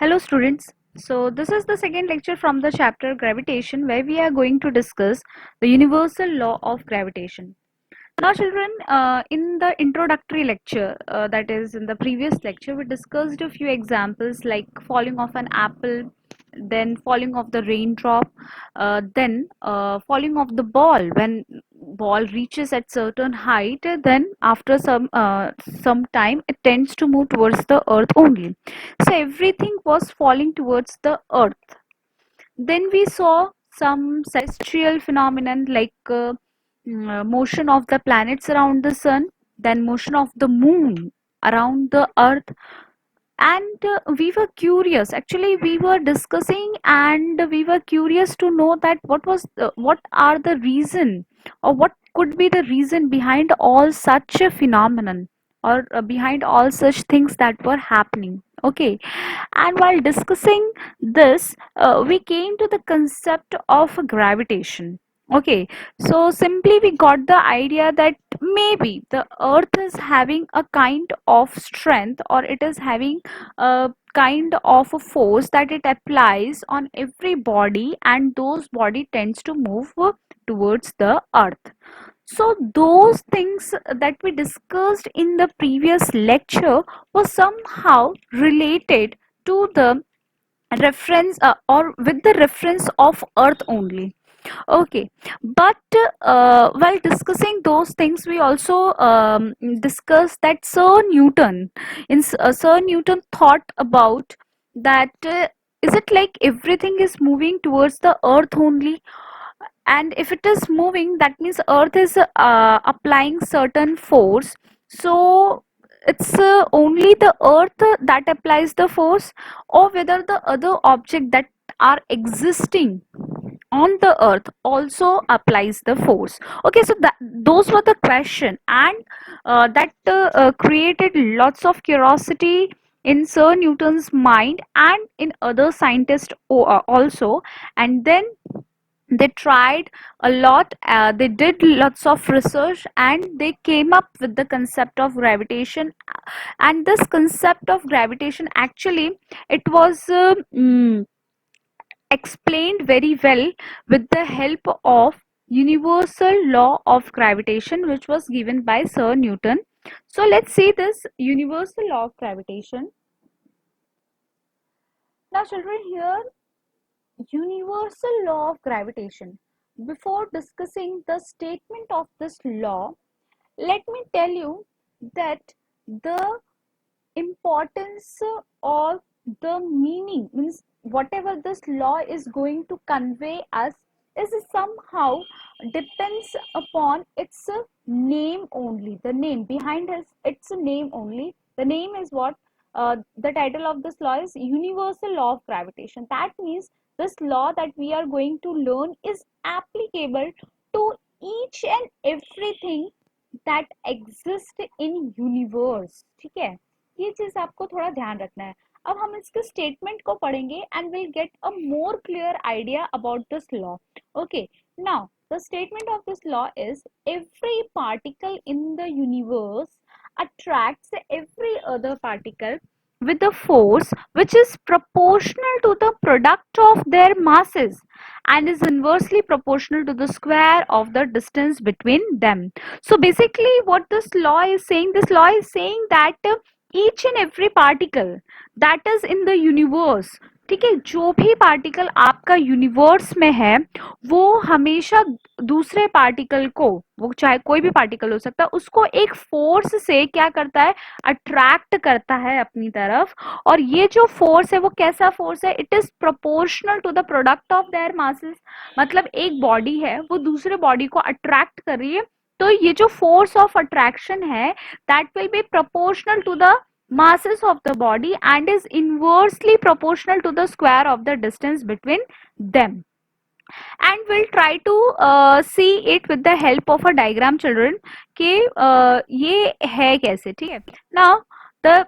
Hello students. So this is the second lecture from the chapter Gravitation, where we are going to discuss the universal law of gravitation. Now children, in the introductory lecture, that is in the previous lecture, we discussed a few examples like falling of an apple, then falling of the raindrop, then falling of the ball when ball reaches at certain height, then after some time it tends to move towards the earth only. So everything was falling towards the earth. Then we saw some celestial phenomenon like motion of the planets around the sun, then motion of the moon around the earth. And we were curious, actually we were discussing and we were curious to know that what are the reason, or what could be the reason behind all such a phenomenon, or behind all such things that were happening. Okay, and while discussing this, we came to the concept of gravitation. Okay, so simply we got the idea that maybe the earth is having a kind of strength, or it is having a kind of a force that it applies on every body, and those body tends to move towards the earth. So those things that we discussed in the previous lecture was somehow related to the reference, or with the reference of earth only. Okay, but while discussing those things, we also discussed that Sir Newton thought about that, is it like everything is moving towards the earth only, and if it is moving, that means earth is applying certain force. So it's only the earth that applies the force, or whether the other object that are existing on the earth also applies the force. Okay, so those were the question, and that created lots of curiosity in Sir Newton's mind and in other scientists also. And then they tried a lot, they did lots of research, and they came up with the concept of gravitation. And this concept of gravitation, actually it was explained very well with the help of universal law of gravitation, which was given by Sir Newton. So let's see this universal law of gravitation. Now children, here, universal law of gravitation. Before discussing the statement of this law, let me tell you that the importance of the meaning, means whatever this law is going to convey us, is somehow depends upon its name only. The name behind its name only. The name is what, the title of this law is universal law of gravitation. That means this law that we are going to learn is applicable to each and everything that exist in universe. ठीक है, ये चीज आपको थोड़ा ध्यान रखना है. अब हम इसके स्टेटमेंट को पढ़ेंगे and we'll get a more clear idea about this law. Okay, now the statement of this law is every particle in the universe attracts every other particle with a force which is proportional to the product of their masses and is inversely proportional to the square of the distance between them. So basically what this law is saying, this law is saying that each and every particle that is in the universe, ठीक है, जो भी particle आपका universe में है वो हमेशा दूसरे पार्टिकल को, वो चाहे कोई भी पार्टिकल हो सकता है, उसको एक फोर्स से क्या करता है, अट्रैक्ट करता है अपनी तरफ. और ये जो फोर्स है वो कैसा फोर्स है, it is proportional to the product of their masses. मतलब एक बॉडी है वो दूसरे बॉडी को अट्रैक्ट कर रही है, तो ये जो फोर्स ऑफ अट्रैक्शन है that will be proportional to the masses of the body and is inversely proportional to the square of the distance between them. And we'll try to see it with the help of a diagram children कि ये है कैसे. ठीक है, now the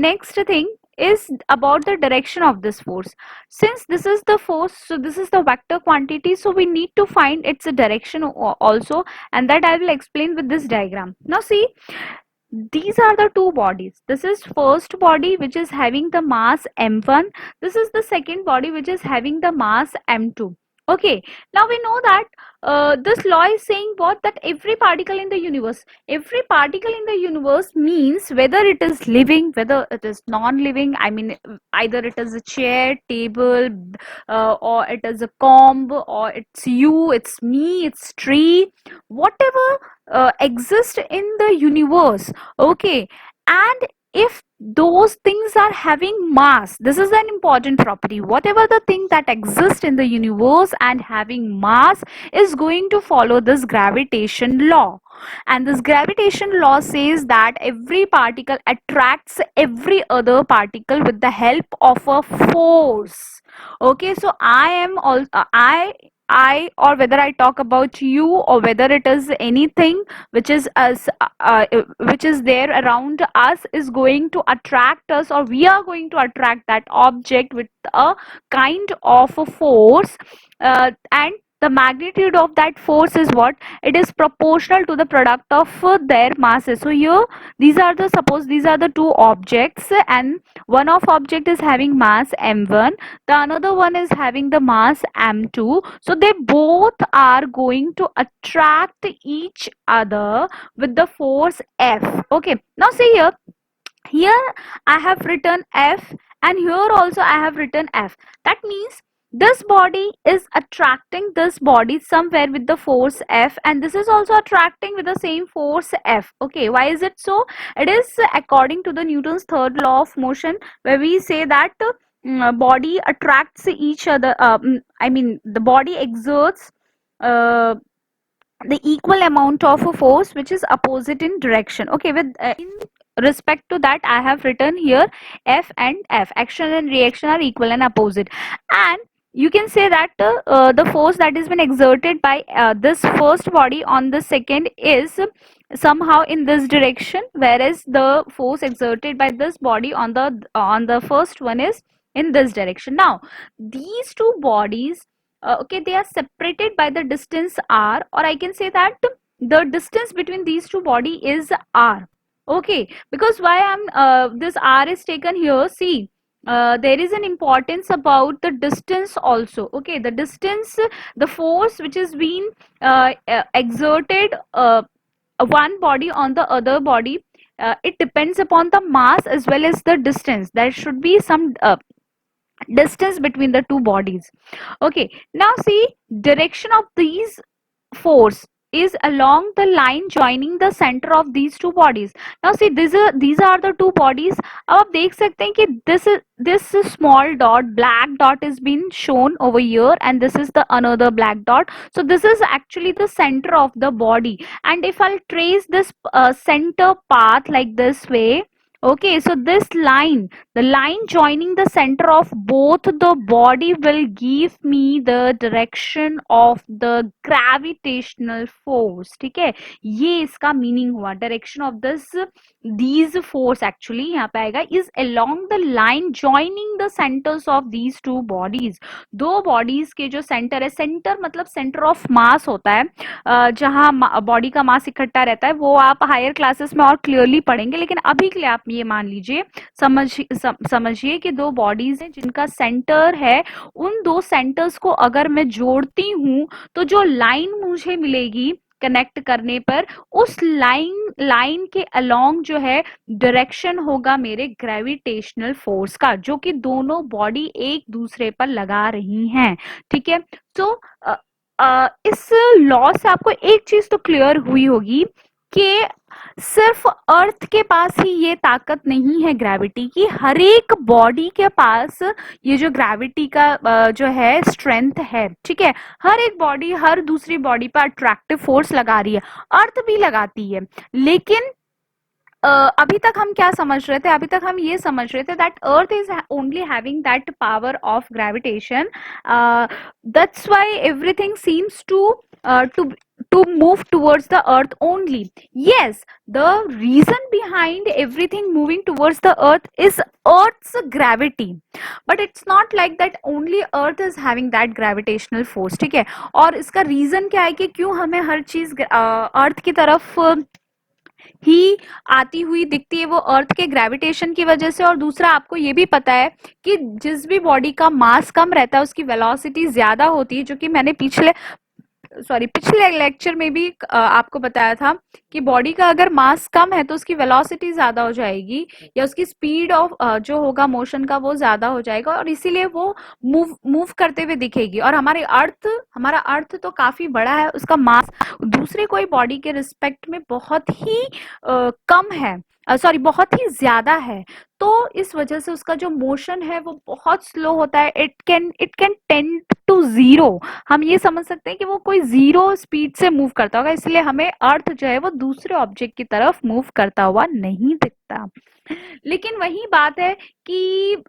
next thing is about the direction of this force. Since this is the force, so this is the vector quantity, so we need to find its direction also, and that I will explain with this diagram. Now see, these are the two bodies. This is first body which is having the mass m1. This is the second body which is having the mass m2. Okay, now we know that this law is saying what, that every particle in the universe, means whether it is living, whether it is non-living, I mean either it is a chair, table, or it is a comb, or it's you, it's me, it's tree, whatever exist in the universe. Okay, and if those things are having mass, this is an important property, whatever the thing that exists in the universe and having mass is going to follow this gravitation law. And this gravitation law says that every particle attracts every other particle with the help of a force. Okay, so I am all I, or whether I talk about you, or whether it is anything which is which is there around us, is going to attract us, or we are going to attract that object with a kind of a force, and the magnitude of that force is what, it is proportional to the product of their masses. So here these are the, suppose these are the two objects, and one of object is having mass m1, the another one is having the mass m2, so they both are going to attract each other with the force f. Okay, now see here I have written f, and here also I have written f. That means this body is attracting this body somewhere with the force f, and this is also attracting with the same force f. Okay, why is it so? It is according to the Newton's third law of motion, where we say that body attracts each other, I mean the body exerts uh, the equal amount of a force which is opposite in direction. Okay, with in respect to that I have written here f and f, action and reaction are equal and opposite. And you can say that the force that has been exerted by this first body on the second is somehow in this direction, whereas the force exerted by this body on the first one is in this direction. Now these two bodies, okay, they are separated by the distance r, or I can say that the distance between these two body is r. Okay, because why I'm this r is taken here, see, there is an importance about the distance also. Okay, the distance, the force which is being exerted one body on the other body, it depends upon the mass as well as the distance. There should be some distance between the two bodies. Okay, now see, direction of these force is along the line joining the center of these two bodies. Now see, these are the two bodies. अब आप देख सकते हैं कि this small dot, black dot is being shown over here, and this is the another black dot. So this is actually the center of the body, and if I'll trace this center path like this way, okay, so this line, the line joining the center of both the body, will give me the direction of the gravitational force. ठीक है, ये इसका meaning हुआ, direction of this these force actually यहाँ पे आएगा is along the line joining the centers of these two bodies. दो bodies के जो center है, center मतलब center of mass होता है, जहाँ body का mass इकट्ठा रहता है, वो आप higher classes में और clearly पढ़ेंगे, लेकिन अभी के लिए आप ये मान लीजिए, समझिए कि दो bodies हैं जिनका center है, उन दो centers को अगर मैं जोड़ती हूँ तो जो line मुझे मिलेगी कनेक्ट करने पर, उस लाइन के अलोंग जो है डायरेक्शन होगा मेरे ग्रेविटेशनल फोर्स का, जो कि दोनों बॉडी एक दूसरे पर लगा रही हैं. ठीक है, तो इस लॉ से आपको एक चीज तो क्लियर हुई होगी कि सिर्फ अर्थ के पास ही ये ताकत नहीं है ग्रेविटी की, हर एक बॉडी के पास ये जो ग्रेविटी का जो है स्ट्रेंथ है. ठीक है, हर एक बॉडी हर दूसरी बॉडी पर अट्रैक्टिव फोर्स लगा रही है, अर्थ भी लगाती है. लेकिन अभी तक हम क्या समझ रहे थे, अभी तक हम ये समझ रहे थे that earth is only having that power of gravitation, that's why everything seems to move towards the earth only. Yes, the reason behind everything moving towards the earth is earth's gravity, but it's not like that only earth is having that gravitational force. ठीक है, और इसका reason क्या है कि क्यों हमें हर चीज अर्थ की तरफ ही आती हुई दिखती है वो अर्थ के ग्रेविटेशन की वजह से। और दूसरा आपको ये भी पता है कि जिस भी बॉडी का मास कम रहता है उसकी वेलोसिटी ज्यादा होती है, जो कि मैंने पिछले लेक्चर में भी आपको बताया था कि बॉडी का अगर मास कम है तो उसकी वेलोसिटी ज्यादा हो जाएगी, या उसकी स्पीड ऑफ जो होगा मोशन का वो ज्यादा हो जाएगा, और इसीलिए वो मूव मूव करते हुए दिखेगी। और हमारा अर्थ तो काफी बड़ा है, उसका मास दूसरे कोई बॉडी के रिस्पेक्ट में बहुत ही कम है, बहुत ही ज्यादा है। तो इस वजह से उसका जो मोशन है वो बहुत स्लो होता है। It can tend to zero. हम ये समझ सकते हैं कि वो कोई जीरो स्पीड से मूव करता होगा, इसलिए हमें अर्थ जो है वो दूसरे ऑब्जेक्ट की तरफ मूव करता हुआ नहीं दिखता। लेकिन वही बात है कि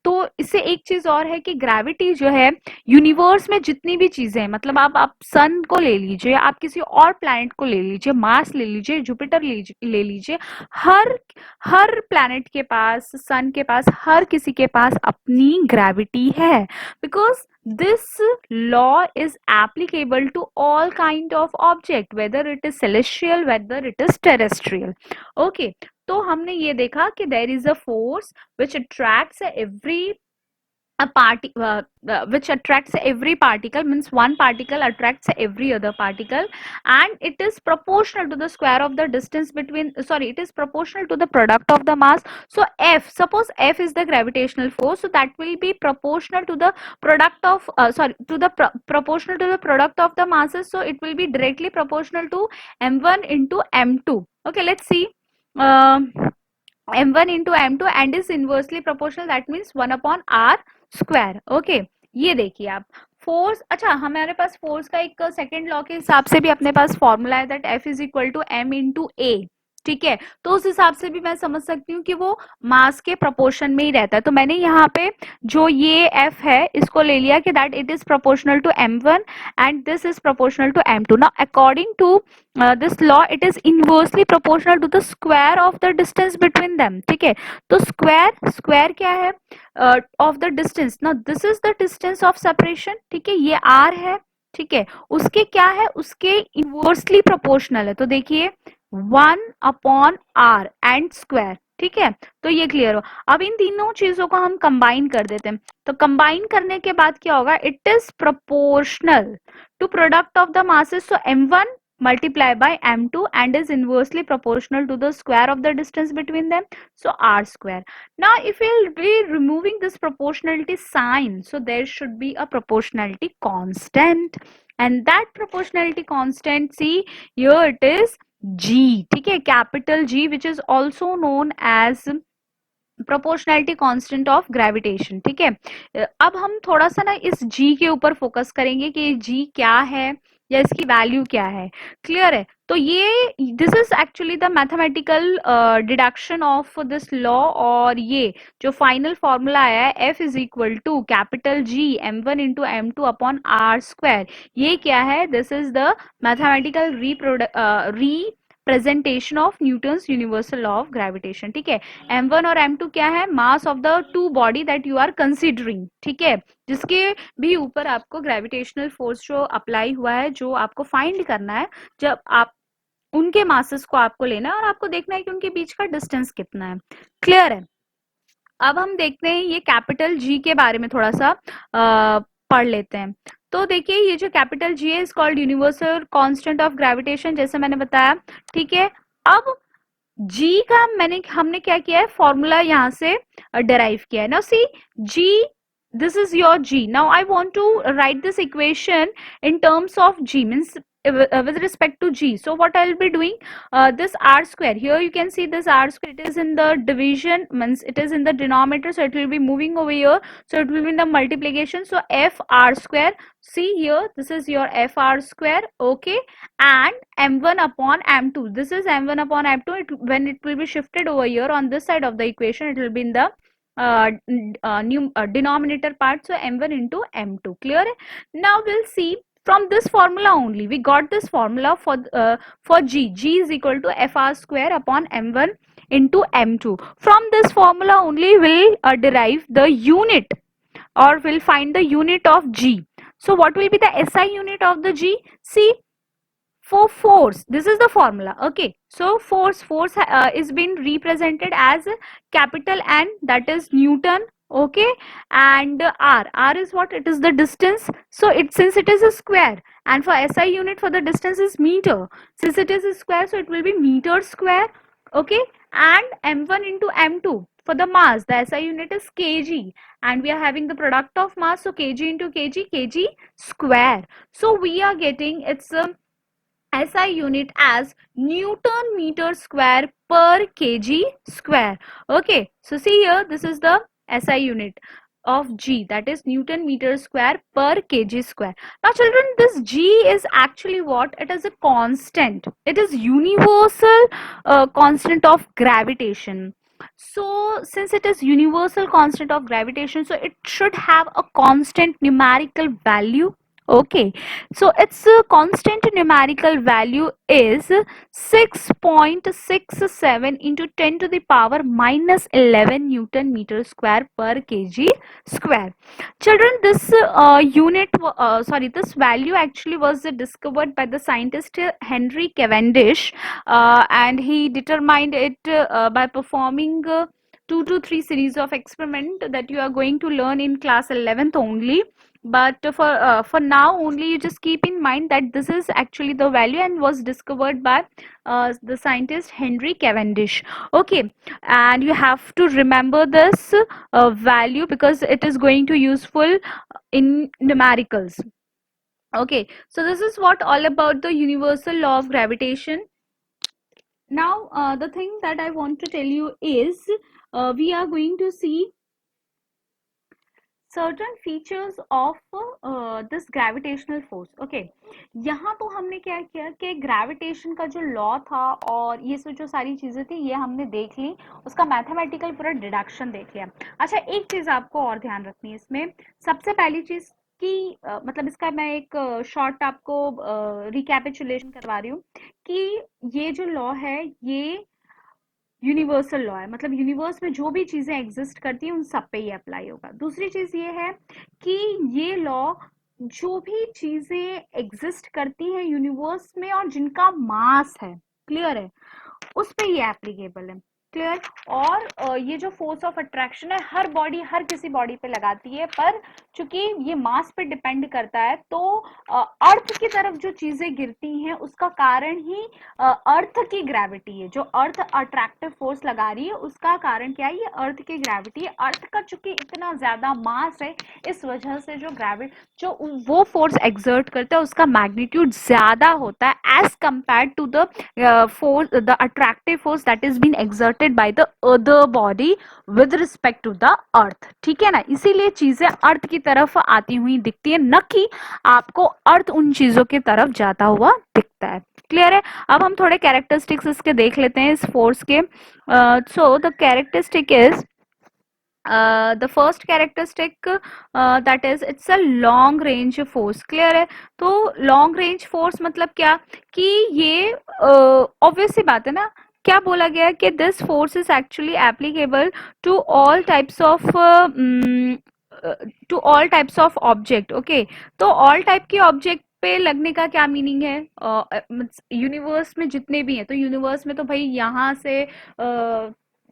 तो इससे एक चीज और है कि ग्रेविटी जो है यूनिवर्स में जितनी भी चीजें हैं, मतलब आप सन को ले लीजिए, आप किसी और प्लैनेट को ले लीजिए, मार्स ले लीजिए, जुपिटर ले लीजिए, हर हर प्लैनेट के पास, सन के पास, हर किसी के पास अपनी ग्रेविटी है। Because this law is applicable to all kind of object, whether it is celestial, whether it is terrestrial. Okay, तो हमने ये देखा कि there is a force which attracts every a party which attracts every particle, means one particle attracts every other particle, and it is proportional to the square of the distance between, it is proportional to the product of the mass. So F, suppose F is the gravitational force, so that will be proportional to the product of proportional to the product of the masses, so it will be directly proportional to m1 into m2. Okay, let's see. m1 into m2 and is inversely proportional, that means 1 upon r square. Okay, ये देखिए आप force, अच्छा हमारे पास force का एक second law के हिसाब से भी अपने पास फॉर्मूला है, that F is equal to m into a. ठीक है, तो उस हिसाब से भी मैं समझ सकती हूँ कि वो मास के प्रपोर्शन में ही रहता है। तो मैंने यहाँ पे जो ये एफ है इसको ले लिया कि that it is proportional to m1 and this is proportional to m2। Now according to this law it is inversely proportional to the square of the distance between them. ठीक है, तो स्क्वायर क्या है of the distance. Now this is the distance of separation. ठीक है, ये r है। ठीक है, उसके क्या है, उसके इनवर्सली प्रोपोर्शनल है। तो देखिए 1 अपॉन r एंड स्क्वायर। ठीक है, तो ये क्लियर हो। अब इन तीनों चीजों को हम कंबाइन कर देते हैं, तो कंबाइन करने के बाद क्या होगा, it is proportional to product of the masses, so m1 multiply by m2 and is inversely proportional to the square of the distance between them, so r square. Now if we'll be removing this proportionality sign, so there should be a proportionality constant, and that proportionality constant, see here it is g. ठीक है, capital G, which is also known as proportionality constant of gravitation. ठीक है, अब हम थोड़ा सा ना इस g के ऊपर फोकस करेंगे कि g क्या है या इसकी वैल्यू क्या है। क्लियर है, तो ये this is actually the mathematical deduction of this law, और ये जो फाइनल फॉर्मूला आया है f is equal to capital G m1 into m2 upon r square, ये क्या है, this is the mathematical presentation of Newton's universal law of gravitation. ठीक है, m1 और m2 क्या है, mass of the two body that you are considering. ठीक है, जिसके भी ऊपर आपको ग्रेविटेशनल फोर्स जो अप्लाई हुआ है, जो आपको फाइंड करना है, जब आप उनके मासेस को आपको लेना है और आपको देखना है कि उनके बीच का डिस्टेंस कितना है। क्लियर है, अब हम देखते हैं ये कैपिटल G के बारे में थोड़ा सा पढ़ लेते हैं। तो देखिए ये जो कैपिटल G है is called universal constant of gravitation, जैसे मैंने बताया। ठीक है, अब G का हमने क्या किया है, फॉर्मूला यहाँ से डेराइव किया है। Now see G, this is your G. Now I want to write this equation in terms of G, means with respect to G. So what I'll be doing, this r square, here you can see this r square, it is in the division, means it is in the denominator, so it will be moving over here, so it will be in the multiplication, so f r square, see here this is your f r square. Okay, and m1 upon m2, this is m1 upon m2, when it will be shifted over here on this side of the equation, it will be in the denominator part, so m1 into m2. Clear? Now we'll see from this formula only, we got this formula for G is equal to fr square upon m1 into m2. From this formula only we'll derive the unit, or we'll find the unit of G. So what will be the SI unit of the G? See, for force, this is the formula. Okay, so force is being represented as capital N, that is Newton. Okay, and r is what? It is the distance. So it, since it is a square, and for SI unit for the distance is meter, since it is a square, so it will be meter square. Okay, and m1 into m2 for the mass, the SI unit is kg, and we are having the product of mass, so kg into kg square. So we are getting its SI unit as Newton meter square per kg square. Okay, so see here, this is the SI unit of G, that is Newton meter square per kg square. Now children, this G is actually what? It is a constant. It is universal constant of gravitation. So since it is universal constant of gravitation, so it should have a constant numerical value. Okay, so its constant numerical value is 6.67 into 10 to the power minus 11 Newton meter square per kg square. Children, this this value actually was discovered by the scientist Henry Cavendish, and he determined it by performing 2 to 3 series of experiment that you are going to learn in class 11th only. But for now only, you just keep in mind that this is actually the value and was discovered by the scientist Henry Cavendish. Okay, and you have to remember this value because it is going to useful in numericals. Okay, so this is what all about the universal law of gravitation. Now the thing that I want to tell you is we are going to see certain features of this gravitational force. Okay, यहाँ तो हमने क्या किया कि gravitation का जो law था और ये सब जो सारी चीजें थी ये हमने देख ली, उसका मैथमेटिकल पूरा डिडक्शन देख लिया. अच्छा, एक चीज आपको और ध्यान रखनी है इसमें. सबसे पहली चीज कि मतलब इसका मैं एक शॉर्ट आपको रिकैपिचुलेशन करवा रही हूँ कि ये जो लॉ है ये यूनिवर्सल लॉ है, मतलब यूनिवर्स में जो भी चीजें एग्जिस्ट करती हैं उन सब पे ये अप्लाई होगा. दूसरी चीज ये है कि ये लॉ जो भी चीजें एग्जिस्ट करती हैं यूनिवर्स में और जिनका मास है, क्लियर है, उस पे ये एप्लीकेबल है. क्लियर. और ये जो फोर्स ऑफ अट्रैक्शन है हर बॉडी, हर किसी बॉडी पे लगाती है, पर चूंकि ये मास पे डिपेंड करता है तो अर्थ की तरफ जो चीजें गिरती हैं उसका कारण ही अर्थ की ग्रेविटी है. जो अर्थ अट्रैक्टिव फोर्स लगा रही है उसका कारण क्या है? ये अर्थ की ग्रेविटी है. अर्थ का चूंकि इतना ज्यादा मास है, इस वजह से जो वो फोर्स एक्सर्ट करता है उसका मैग्नीट्यूड ज्यादा होता है as compare to the force, the attractive force that is being exerted by the other body with respect to the earth. ठीक है ना, इसीलिए चीजें अर्थ की तरफ आती हुई दिखती है, न कि आपको अर्थ उन चीजों की तरफ जाता हुआ दिखता है. क्लियर है. अब हम थोड़े कैरेक्टरिस्टिक्स इसके देख लेते हैं इस फोर्स के. So the characteristic is the first characteristic that is it's a long range force. Clear है. तो long range force मतलब क्या कि ये obvious सी बात है ना, क्या बोला गया कि this force is actually applicable to all types of object. okay, तो all type की object पे लगने का क्या मीनिंग है? यूनिवर्स में जितने भी हैं, तो यूनिवर्स में तो भाई यहाँ से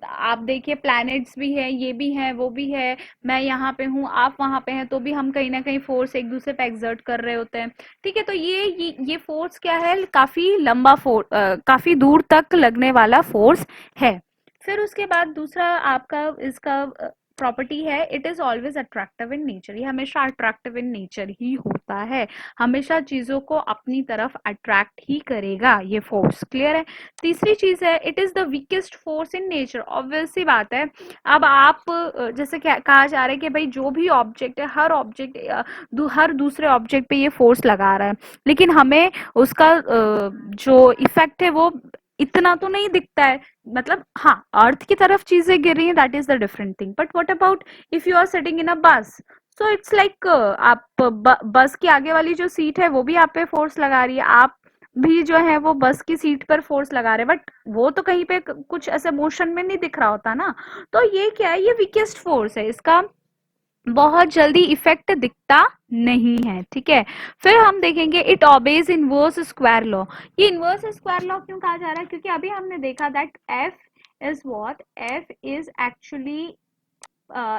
आप देखिए प्लैनेट्स भी है, ये भी है, वो भी है, मैं यहाँ पे हूँ, आप वहां पे हैं, तो भी हम कहीं ना कहीं फोर्स एक दूसरे पे एक्सर्ट कर रहे होते हैं. ठीक है, तो ये फोर्स क्या है? काफी लंबा फोर्स, काफी दूर तक लगने वाला फोर्स है. फिर उसके बाद दूसरा आपका इसका प्रॉपर्टी है, it is always attractive in nature. ये हमेशा अट्रैक्टिव इन नेचर ही होता है, हमेशा चीजों को अपनी तरफ अट्रैक्ट ही करेगा ये फोर्स. क्लियर है. तीसरी चीज है, it is the weakest force in nature. Obvious सी बात है. अब आप जैसे कहा जा रहा है कि भाई जो भी ऑब्जेक्ट है, हर ऑब्जेक्ट हर दूसरे ऑब्जेक्ट पे ये फोर्स लगा रहा है, लेकिन हमें उसका जो इफेक्ट है वो इतना तो नहीं दिखता है. मतलब हाँ, अर्थ की तरफ चीजें गिर रही हैं, that is the different thing. But what about if you are sitting in a bus? So it's like आप बस की आगे वाली जो सीट है वो भी आप पे फोर्स लगा रही है, आप भी जो है वो बस की सीट पर फोर्स लगा रहे हैं, बट वो तो कहीं पे कुछ ऐसे मोशन में नहीं दिख रहा होता ना. तो ये क्या है? ये वीकेस्ट फोर्स है. इसका बहुत जल्दी इफेक्ट दिखता नहीं है, ठीक है। फिर हम देखेंगे इट ऑबेज इनवर्स स्क्वायर लॉ। ये इनवर्स स्क्वायर लॉ क्यों कहा जा रहा है, क्योंकि अभी हमने देखा that F is what, F is actually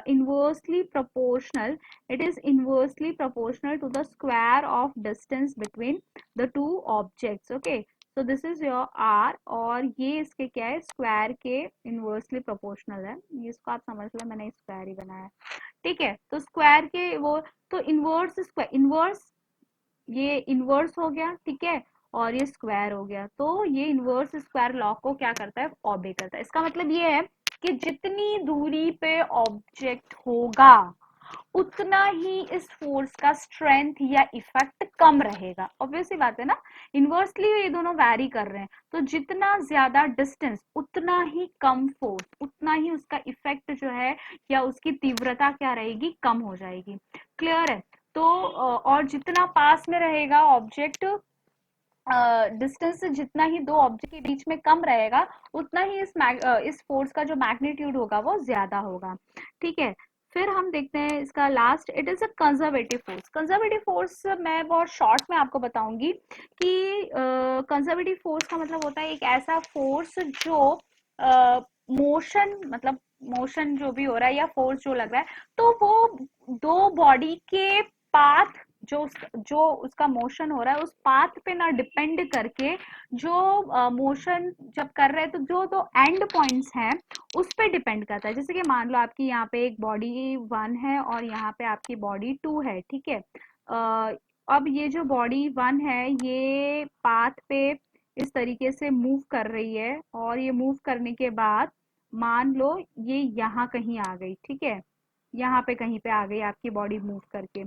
inversely proportional, it is inversely proportional to the square of distance between the two objects, okay। so this is your r और ये इसके क्या है, स्क्वायर के इनवर्सली प्रोपोर्शनल है, ये इसको आप समझ लो, मैंने स्क्वायर ही बनाया है, ठीक है। तो स्क्वायर के वो, तो इनवर्स स्क्वायर, इनवर्स ये इनवर्स हो गया, ठीक है, और ये स्क्वायर हो गया, तो ये इनवर्स स्क्वायर लॉ को क्या करता है, ऑबे करता है। इसका मतलब ये है कि जितनी दूरी पे ऑब्जेक्ट होगा उतना ही इस फोर्स का स्ट्रेंथ या इफेक्ट कम रहेगा। ऑब्वियसली बात है ना, इनवर्सली ये दोनों वैरी कर रहे हैं, तो जितना ज्यादा डिस्टेंस उतना ही कम फोर्स, उतना ही उसका इफेक्ट जो है या उसकी तीव्रता क्या रहेगी, कम हो जाएगी। क्लियर है। तो और जितना पास में रहेगा ऑब्जेक्ट, डिस्टेंस जितना ही दो ऑब्जेक्ट के बीच में कम रहेगा, उतना ही इस फोर्स का जो मैग्नीट्यूड होगा वो ज्यादा होगा, ठीक है। फिर हम देखते हैं इसका last, it is a conservative force. Conservative force मैं बहुत शॉर्ट में आपको बताऊंगी कि कंजर्वेटिव फोर्स का मतलब होता है एक ऐसा फोर्स जो मोशन, मतलब मोशन जो भी हो रहा है या फोर्स जो लग रहा है, तो वो दो बॉडी के पाथ, जो उसका मोशन हो रहा है उस पाथ पे ना डिपेंड करके, जो मोशन जब कर रहे हैं तो जो दो एंड पॉइंट्स हैं उस पे डिपेंड करता है। जैसे कि मान लो आपकी यहाँ पे एक बॉडी 1 है और यहाँ पे आपकी बॉडी 2 है, ठीक है। अब ये जो बॉडी 1 है ये पाथ पे इस तरीके से मूव कर रही है, और ये मूव करने के बाद मान लो ये यहाँ कहीं आ गई, ठीक है, यहाँ पे कहीं पे आ गई आपकी बॉडी मूव करके।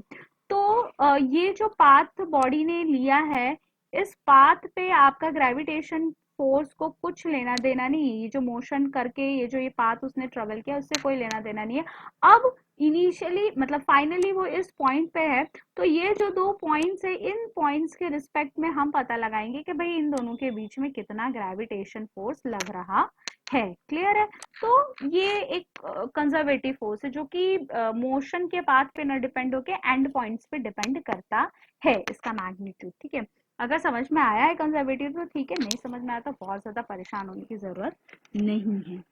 तो ये जो पाथ बॉडी ने लिया है, इस पाथ पे आपका ग्रेविटेशन फोर्स को कुछ लेना देना नहीं है। ये जो मोशन करके ये जो ये पाथ उसने ट्रेवल किया उससे कोई लेना देना नहीं है। अब इनिशियली मतलब फाइनली वो इस पॉइंट पे है, तो ये जो दो पॉइंट्स है, इन पॉइंट्स के रिस्पेक्ट में हम पता लगाएंगे कि भाई इन दोनों के बीच में कितना ग्रेविटेशन फोर्स लग रहा है। क्लियर है। तो ये एक कंजर्वेटिव फोर्स है जो कि मोशन के पाथ पे ना डिपेंड होके एंड पॉइंट्स पे डिपेंड करता है, इसका मैग्नीट्यूड, ठीक है। अगर समझ में आया है कंजर्वेटिव तो ठीक है, नहीं समझ में आया तो बहुत ज्यादा परेशान होने की जरूरत नहीं है।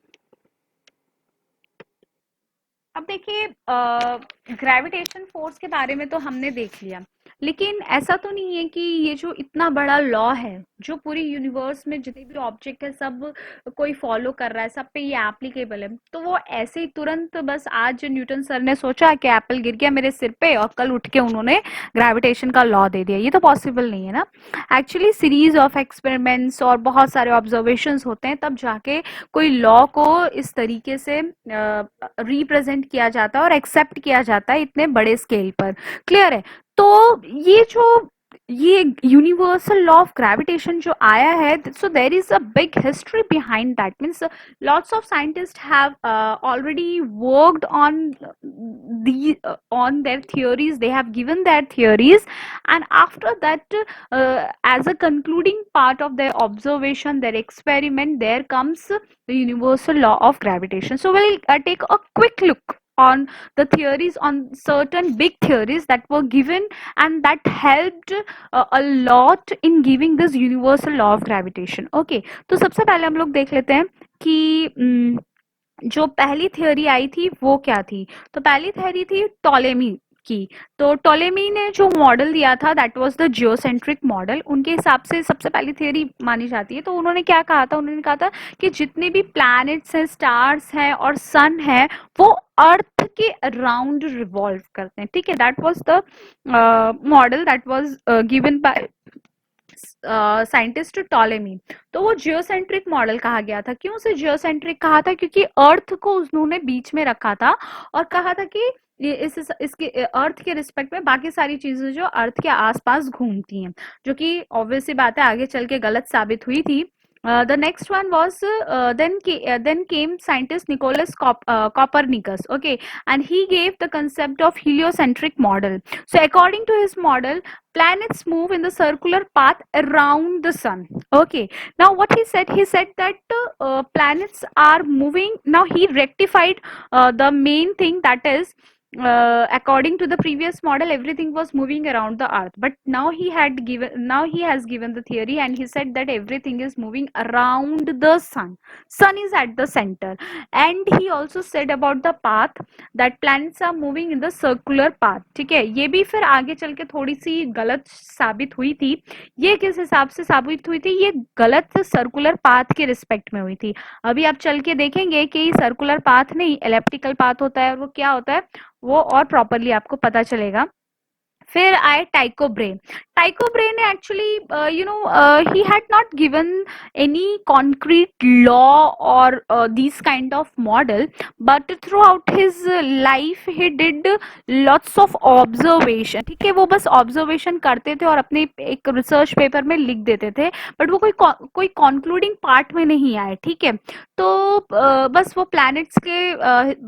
अब देखिए ग्रेविटेशन फोर्स के बारे में तो हमने देख लिया, लेकिन ऐसा तो नहीं है कि ये जो इतना बड़ा लॉ है जो पूरी यूनिवर्स में जितने भी ऑब्जेक्ट है सब कोई फॉलो कर रहा है, सब पे ये एप्लीकेबल है, तो वो ऐसे ही तुरंत बस आज न्यूटन सर ने सोचा कि एप्पल गिर गया मेरे सिर पे और कल उठ के उन्होंने ग्रेविटेशन का लॉ दे दिया, ये तो पॉसिबल नहीं है ना। एक्चुअली सीरीज ऑफ एक्सपेरिमेंट्स और बहुत सारे ऑब्जर्वेशंस होते हैं तब जाके कोई लॉ को इस तरीके से रिप्रेजेंट किया जाता है और एक्सेप्ट किया जाता है इतने बड़े स्केल पर। क्लियर है। तो ये यूनिवर्सल लॉ ऑफ ग्रेविटेशन जो आया है, so there is a big history behind that, means lots of scientists have already worked on their theories, they have given their theories, and after that as a concluding part of their observation, their experiment, there comes the universal law of gravitation. So we'll take a quick look on the theories, on certain big theories that were given and that helped a lot in giving this universal law of gravitation. Okay, तो सबसे पहले हम लोग देख लेते हैं कि जो पहली थ्योरी आई थी वो क्या थी। तो पहली थ्योरी थी टॉलेमी की। तो टॉलेमी ने जो मॉडल दिया था that was the geocentric model, उनके हिसाब से सबसे पहली थ्योरी मानी जाती है। तो उन्होंने क्या कहा था, उन्होंने कहा था कि जितने भी प्लैनेट्स हैं, स्टार्स हैं और सन है वो अर्थ के अराउंड रिवॉल्व करते हैं, ठीक है। That was the model that was given by scientist Ptolemy. तो वो जियोसेंट्रिक मॉडल कहा गया था। क्यों उसे जियोसेंट्रिक कहा था, क्योंकि अर्थ को उन्होंने बीच में रखा था और कहा था कि इसके अर्थ के रिस्पेक्ट में बाकी सारी चीजें जो अर्थ के आसपास घूमती हैं, जो कि ऑब्वियसली बात है आगे चल के गलत साबित हुई थी। The next one was then came scientist Nicholas Copernicus, okay, and he gave the concept of heliocentric model. So according to his model, planets move in the circular path around the sun. Okay, now what he said that planets are moving. Now he rectified the main thing, that is according to the previous model, everything was moving around the earth, but now he has given the theory, and he said that everything is moving around the sun is at the center. And he also said about the path, that planets are moving in the circular path. ठीक है, ये भी फिर आगे चल के थोड़ी सी गलत साबित हुई थी। ये किस हिसाब से साबित हुई थी? ये गलत सर्कुलर पाथ के रिस्पेक्ट में हुई थी। अभी आप चल के देखेंगे कि सर्कुलर पाथ नहीं, एलिप्टिकल पाथ होता है, और वो क्या होता है वो और प्रॉपरली आपको पता चलेगा। फिर आए टाइको ब्रे। टाइको ब्रे ने actually he had not given any concrete law or these kind of model, but throughout his life he did lots of observation। ठीक है, वो बस ऑब्जर्वेशन करते थे और अपने एक रिसर्च पेपर में लिख देते थे, बट वो कोई कंक्लूडिंग पार्ट में नहीं आए। ठीक है, तो बस वो प्लैनेट्स के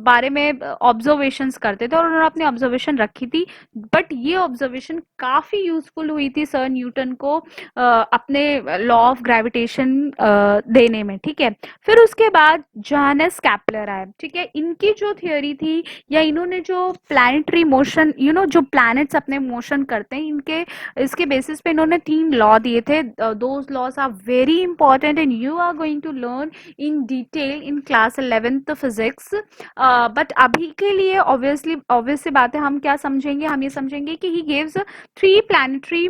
बारे में ऑब्जर्वेशंस करते थे और उन्होंने अपनी ऑब्जर्वेशन रखी थी। बट ये ऑब्जर्वेशन काफी यूजफुल हुई थी सर न्यूटन को अपने लॉ ऑफ ग्रेविटेशन देने में। ठीक है, फिर उसके बाद जोहानस कैप्लर आए। ठीक है, इनकी जो थियोरी थी, या इन्होंने जो प्लैनेटरी मोशन, जो प्लैनेट्स अपने मोशन करते हैं, इनके इसके बेसिस पे इन्होंने 3 लॉ दिए थे। Those laws are very important and you are going to learn in detail in class 11th physics. But अभी के लिए ऑब्वियस सी बात है, हम क्या समझेंगे? हम ये समझेंगे कि he gives 3 planetary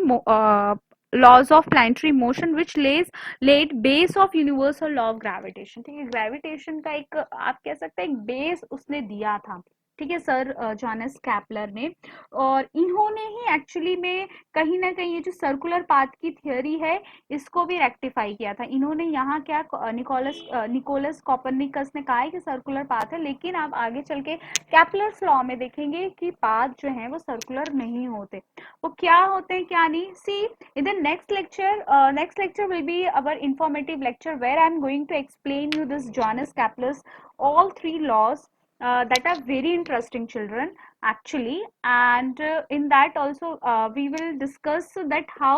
laws of planetary motion which led base of universal law of gravitation. ठीक है, ग्रेविटेशन का एक आप कह सकते हैं एक बेस उसने दिया था। ठीक है सर, जोहानस कैप्लर ने, और इन्होंने ही एक्चुअली में कहीं ना कहीं ये जो सर्कुलर पाथ की थियोरी है इसको भी रेक्टिफाई किया था। इन्होंने यहाँ क्या निकोलस कॉपरनिकस ने कहा है कि सर्कुलर पाथ है, लेकिन आप आगे चल के कैप्लर्स लॉ में देखेंगे कि पाथ जो है वो सर्कुलर नहीं होते। वो क्या होते हैं क्या नहीं, see in the next lecture will be our informative lecture where I am going to explain you this Johannes Kepler's all 3 laws that are very interesting children actually, and in that also we will discuss that how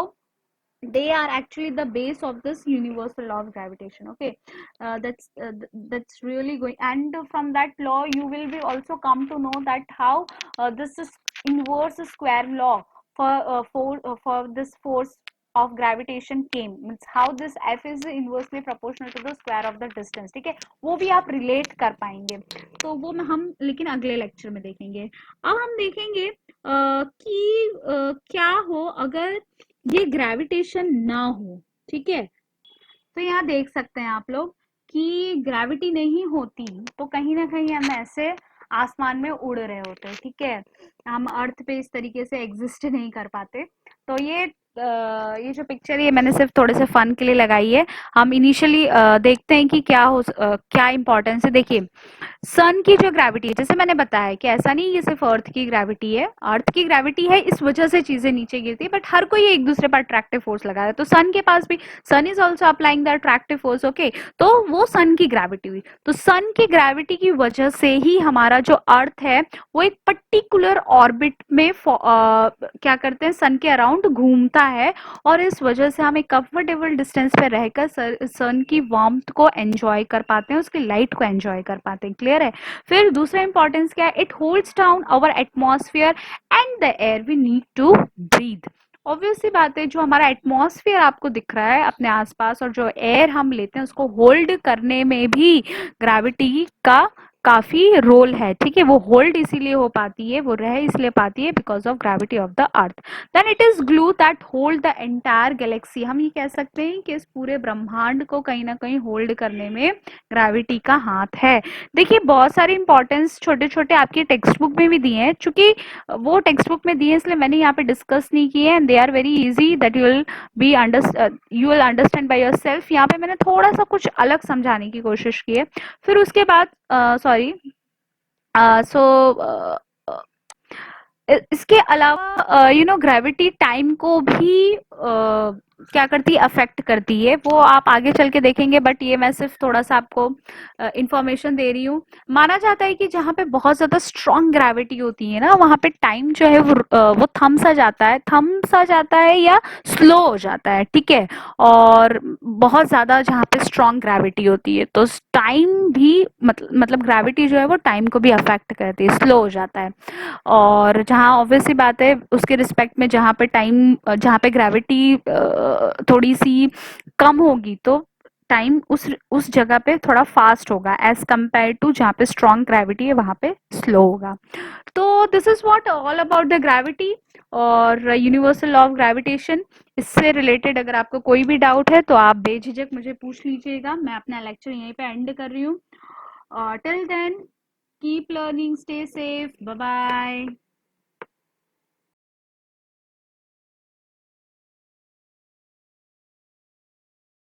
they are actually the base of this universal law of gravitation. Okay, that's really going, and from that law you will be also come to know that how this is inverse square law for this force of gravitation came, means how this f is inversely proportional to the square of the distance। ठीक है, वो भी आप relate कर पाएंगे, तो वो हम लेकिन अगले लेक्चर में देखेंगे। अब हम देखेंगे कि क्या हो अगर ये ग्रेविटेशन ना हो। ठीक है, तो यहाँ देख सकते हैं आप लोग कि ग्रेविटी नहीं होती तो कहीं ना कहीं हम ऐसे आसमान में उड़ रहे होते। ठीक है, हम अर्थ पे इस तरीके से एग्जिस्ट नहीं कर पाते। तो ये जो पिक्चर है ये मैंने सिर्फ थोड़े से फन के लिए लगाई है। हम इनिशियली देखते हैं कि क्या इंपॉर्टेंस है। देखिए, सन की जो ग्रेविटी है, जैसे मैंने बताया कि ऐसा नहीं ये सिर्फ अर्थ की ग्रेविटी है, अर्थ की ग्रेविटी है इस वजह से चीजें नीचे गिरती है, बट हर कोई एक दूसरे पर अट्रैक्टिव फोर्स लगा रहा है। तो सन के पास भी, sun is also applying the attractive force. Okay, तो वो सन की ग्रेविटी हुई, तो सन की ग्रेविटी की वजह से ही हमारा जो अर्थ है वो एक पर्टिकुलर ऑर्बिट में क्या करते हैं, सन के अराउंड घूमता है, और इस वजह से हम एक कंफर्टेबल डिस्टेंस पे रहकर सन की वार्मथ को एंजॉय कर पाते हैं, उसकी लाइट को एंजॉय कर पाते हैं। क्लियर है? फिर दूसरा इंपॉर्टेंस क्या है, it holds down our atmosphere and the air we need to breathe. Obvious सी बात है, जो हमारा एटमॉस्फेयर आपको दिख रहा है अपने आसपास और जो एयर हम लेते हैं उसको होल्ड करने में भी ग्रेविटी का काफी रोल है। ठीक है, वो होल्ड इसीलिए हो पाती है, वो रह इसलिए पाती है because of gravity of the earth. Then it is glue that hold the entire galaxy. हम ये कह सकते हैं कि इस पूरे ब्रह्मांड को कहीं ना कहीं होल्ड करने में ग्रेविटी का हाथ है। देखिए, बहुत सारे इंपॉर्टेंस छोटे छोटे आपके टेक्स्ट बुक में भी दिए हैं, चूंकि वो टेक्स्ट बुक में दिए हैं इसलिए मैंने यहाँ पे डिस्कस नहीं किए हैं, and they are very easy that you will understand by yourself. यहाँ पे मैंने थोड़ा सा कुछ अलग समझाने की कोशिश की है। फिर उसके बाद सॉरी सो इसके अलावा ग्रेविटी टाइम को भी क्या करती है, अफेक्ट करती है, वो आप आगे चल के देखेंगे, बट ये मैं सिर्फ थोड़ा सा आपको इंफॉर्मेशन दे रही हूँ। माना जाता है कि जहाँ पे बहुत ज्यादा स्ट्रॉन्ग ग्रेविटी होती है ना, वहां पे टाइम जो है वो थम सा जाता है, या स्लो हो जाता है, ठीक है। और बहुत ज्यादा जहाँ पे स्ट्रॉन्ग ग्रेविटी होती है तो टाइम भी मतलब ग्रेविटी जो है वो टाइम को भी अफेक्ट करती है, स्लो हो जाता है। और जहाँ ऑब्वियस सी बात है उसके रिस्पेक्ट में, जहाँ पे ग्रेविटी थोड़ी सी कम होगी तो टाइम उस जगह पे थोड़ा फास्ट होगा एज कंपेयर टू जहाँ पे स्ट्रॉन्ग ग्रेविटी है वहां पे स्लो होगा। तो this is what all about the gravity और यूनिवर्सल लॉ ऑफ ग्रेविटेशन। इससे रिलेटेड अगर आपको कोई भी डाउट है तो आप बेझिझक मुझे पूछ लीजिएगा। मैं अपना लेक्चर यहीं पे एंड कर रही हूँ। Till then keep learning, stay safe, bye bye.